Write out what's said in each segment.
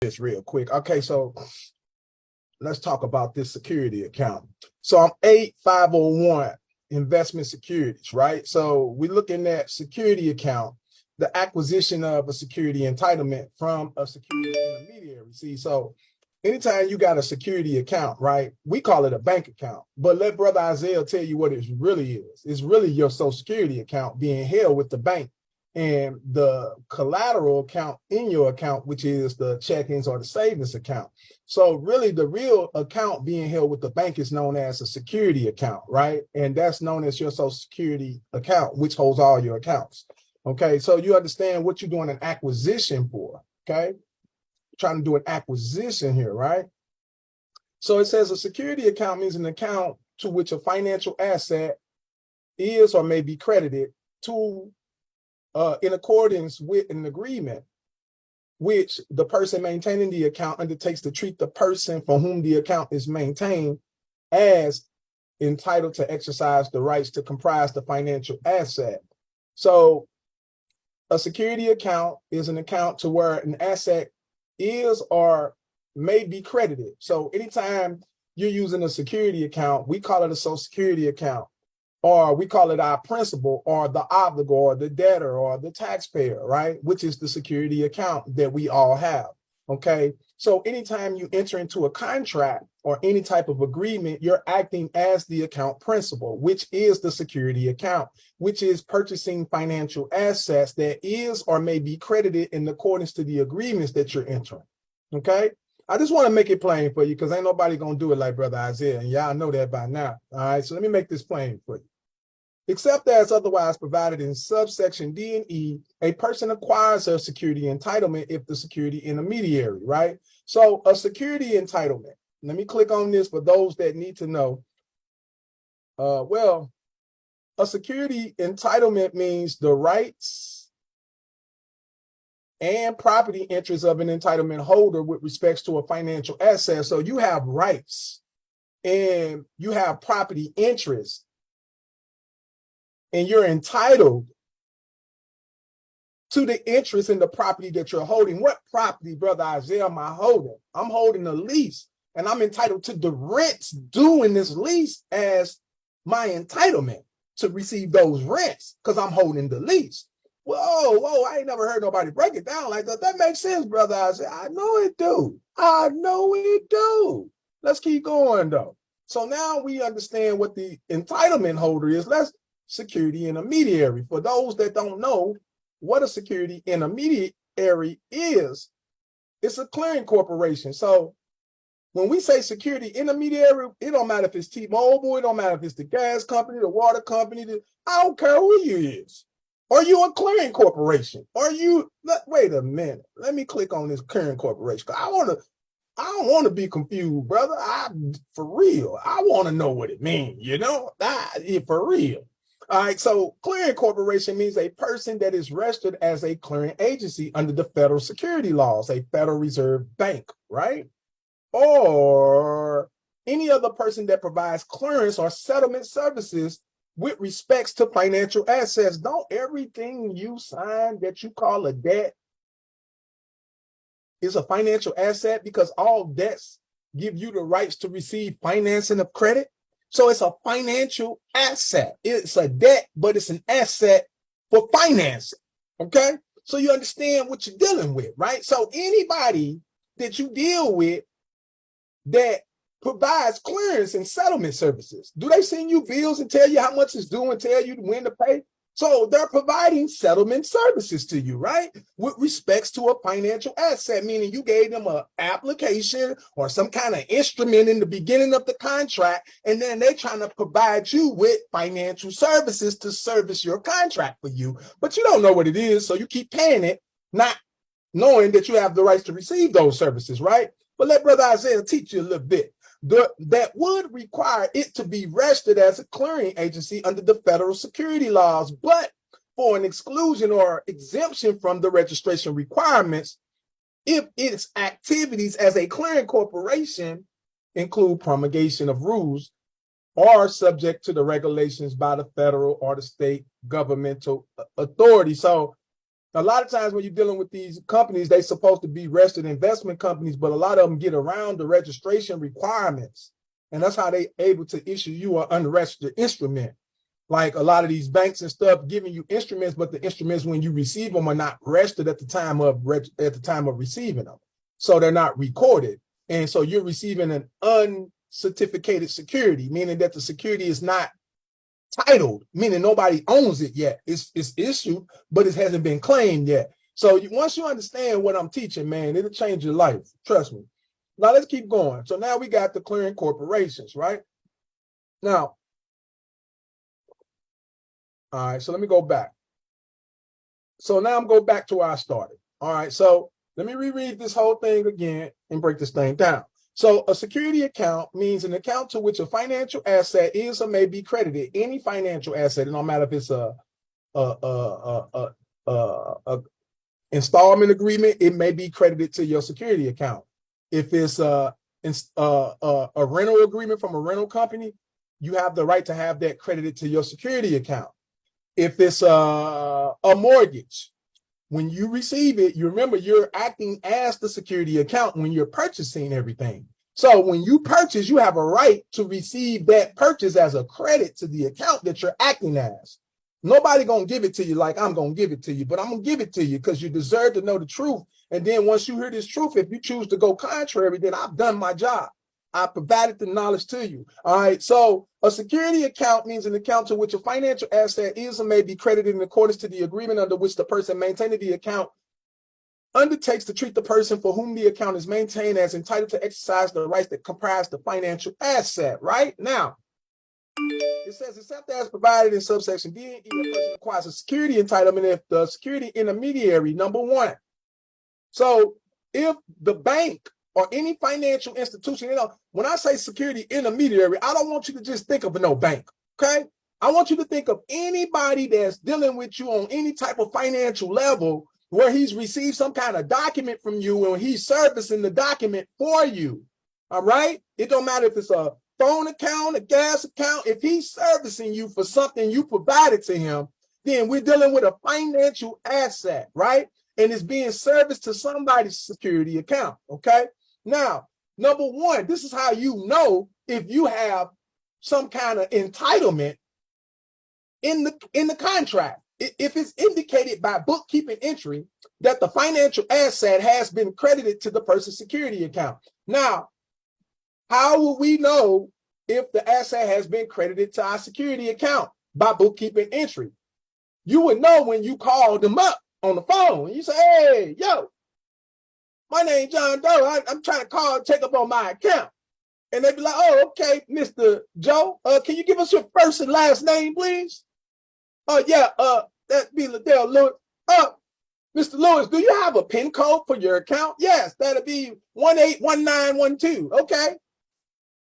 this real quick. Okay, so let's talk about this security account. So I'm 8501 investment securities, right? So we're looking at security account, the acquisition of a security entitlement from a security intermediary. See, so anytime you got a security account, right, we call it a bank account, but let Brother Isaiah tell you what it really is. It's really your Social Security account being held with the bank, and the collateral account in your account, which is the checkings or the savings account. So really the real account being held with the bank is known as a security account, right? And that's known as your Social Security account, which holds all your accounts. Okay, so you understand what you're doing an acquisition for, okay? Trying to do an acquisition here, right? So it says a security account means an account to which a financial asset is or may be credited to in accordance with an agreement which the person maintaining the account undertakes to treat the person for whom the account is maintained as entitled to exercise the rights to comprise the financial asset. So a security account is an account to where an asset is or may be credited. So anytime you're using a security account, we call it a Social Security account, or we call it our principal or the obligor or the debtor or the taxpayer, right? Which is the security account that we all have, okay? So anytime you enter into a contract or any type of agreement, you're acting as the account principal, which is the security account, which is purchasing financial assets that is or may be credited in accordance to the agreements that you're entering, okay? I just want to make it plain for you because ain't nobody going to do it like Brother Isaiah, and y'all know that by now, all right? So let me make this plain for you. Except as otherwise provided in subsection D and E, a person acquires a security entitlement if the security intermediary, right? So a security entitlement, let me click on this for those that need to know. Well, a security entitlement means the rights and property interests of an entitlement holder with respects to a financial asset. So you have rights and you have property interests, and you're entitled to the interest in the property that you're holding. What property, Brother Isaiah, am I holding? I'm holding a lease, and I'm entitled to the rents due in this lease as my entitlement to receive those rents because I'm holding the lease. Whoa, I ain't never heard nobody break it down like that. That makes sense, Brother Isaiah. I know it do. I know it do. Let's keep going, though. So now we understand what the entitlement holder is. Let's security intermediary. For those that don't know what a security intermediary is, it's a clearing corporation. So when we say security intermediary, it don't matter if it's T-Mobile, it don't matter if it's the gas company, the water company, I don't care who you is. Are you a clearing corporation? Are you, wait a minute, let me click on this clearing corporation. I don't want to be confused, brother. For real, I want to know what it means, you know, for real. All right, so clearing corporation means a person that is registered as a clearing agency under the federal security laws, a Federal Reserve Bank, right? Or any other person that provides clearance or settlement services with respects to financial assets. Don't everything you sign that you call a debt is a financial asset, because all debts give you the rights to receive financing of credit? So it's a financial asset. It's a debt, but it's an asset for financing, okay? So you understand what you're dealing with, right? So anybody that you deal with that provides clearance and settlement services, do they send you bills and tell you how much it's due and tell you when to pay? So they're providing settlement services to you, right? With respects to a financial asset, meaning you gave them an application or some kind of instrument in the beginning of the contract, and then they're trying to provide you with financial services to service your contract for you, but you don't know what it is, so you keep paying it, not knowing that you have the rights to receive those services, right? But let Brother Isaiah teach you a little bit. That would require it to be registered as a clearing agency under the federal security laws, but for an exclusion or exemption from the registration requirements if its activities as a clearing corporation include promulgation of rules or subject to the regulations by the federal or the state governmental authority. So A lot of times when you're dealing with these companies, they're supposed to be registered investment companies, but a lot of them get around the registration requirements. And that's how they able to issue you an unregistered instrument. Like a lot of these banks and stuff giving you instruments, but the instruments when you receive them are not registered at the time of receiving them. So they're not recorded. And so you're receiving an uncertificated security, meaning that the security is not titled, meaning nobody owns it yet. It's issued, but it hasn't been claimed yet. So once you understand what I'm teaching, man, it'll change your life. Trust me. Now let's keep going. So now we got the clearing corporations, right? Now, all right, so let me go back. So now I'm going back to where I started. All right, so let me reread this whole thing again and break this thing down. So a security account means an account to which a financial asset is or may be credited. Any financial asset, it don't matter if it's a installment agreement, it may be credited to your security account. If it's a rental agreement from a rental company, you have the right to have that credited to your security account. If it's a mortgage, when you receive it, you remember you're acting as the security account when you're purchasing everything. So when you purchase, you have a right to receive that purchase as a credit to the account that you're acting as. Nobody gonna give it to you like I'm gonna give it to you, but I'm gonna give it to you because you deserve to know the truth. And then once you hear this truth, if you choose to go contrary, then I've done my job. I provided the knowledge to you. All right. So a security account means an account to which a financial asset is or may be credited in accordance to the agreement under which the person maintaining the account undertakes to treat the person for whom the account is maintained as entitled to exercise the rights that comprise the financial asset. Right now, it says, except as provided in subsection D and E, a person acquires a security entitlement if the security intermediary, number one. So if the bank or any financial institution, when I say security intermediary, I don't want you to just think of no bank, okay? I want you to think of anybody that's dealing with you on any type of financial level where he's received some kind of document from you and he's servicing the document for you, all right? It don't matter if it's a phone account, a gas account. If he's servicing you for something you provided to him, then we're dealing with a financial asset, right? And it's being serviced to somebody's security account, okay? Now, number one, this is how you know if you have some kind of entitlement in the contract. If it's indicated by bookkeeping entry that the financial asset has been credited to the person's security account. Now, how will we know if the asset has been credited to our security account? By bookkeeping entry. You would know when you call them up on the phone. You say, hey, yo, my name's John Doe. I'm trying to check up on my account. And they'd be like, oh, okay, Mr. Joe, can you give us your first and last name, please? Yeah, that'd be Liddell Lewis. Mr. Lewis, do you have a PIN code for your account? Yes, that'll be 181912. Okay.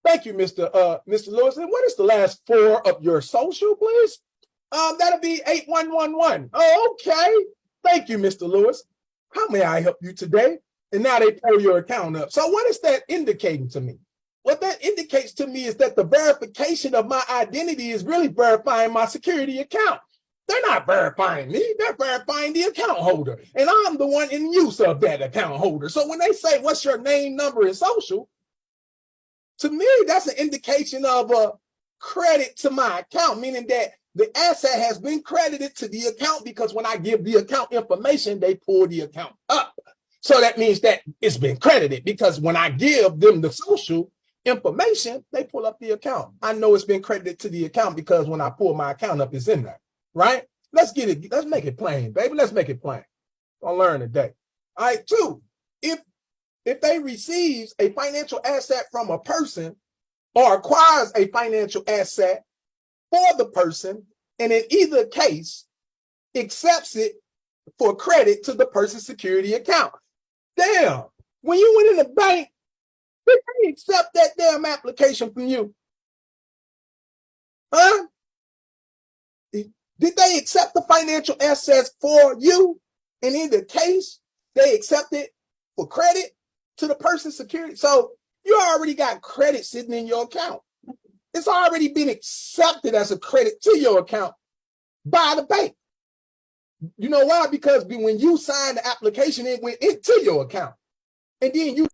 Thank you, Mr. Lewis. And what is the last four of your social, please? That'll be 8111. Oh, okay. Thank you, Mr. Lewis. How may I help you today? And now they pull your account up. So what is that indicating to me? What that indicates to me is that the verification of my identity is really verifying my security account. They're not verifying me. They're verifying the account holder. And I'm the one in use of that account holder. So when they say, what's your name, number, and social, to me, that's an indication of a credit to my account, meaning that the asset has been credited to the account because when I give the account information, they pull the account up. So that means that it's been credited because when I give them the social information, they pull up the account. I know it's been credited to the account because when I pull my account up, it's in there, right? Let's get it. Let's make it plain, baby. Let's make it plain. I'll learn today. All right, two, if they receives a financial asset from a person or acquires a financial asset for the person, and in either case, accepts it for credit to the person's security account. Damn, when you went in the bank, did they accept that damn application from you? Huh? Did they accept the financial assets for you? In either case, they accept it for credit to the person's security. So you already got credit sitting in your account. It's already been accepted as a credit to your account by the bank. You know why? Because when you signed the application, it went into your account. And then you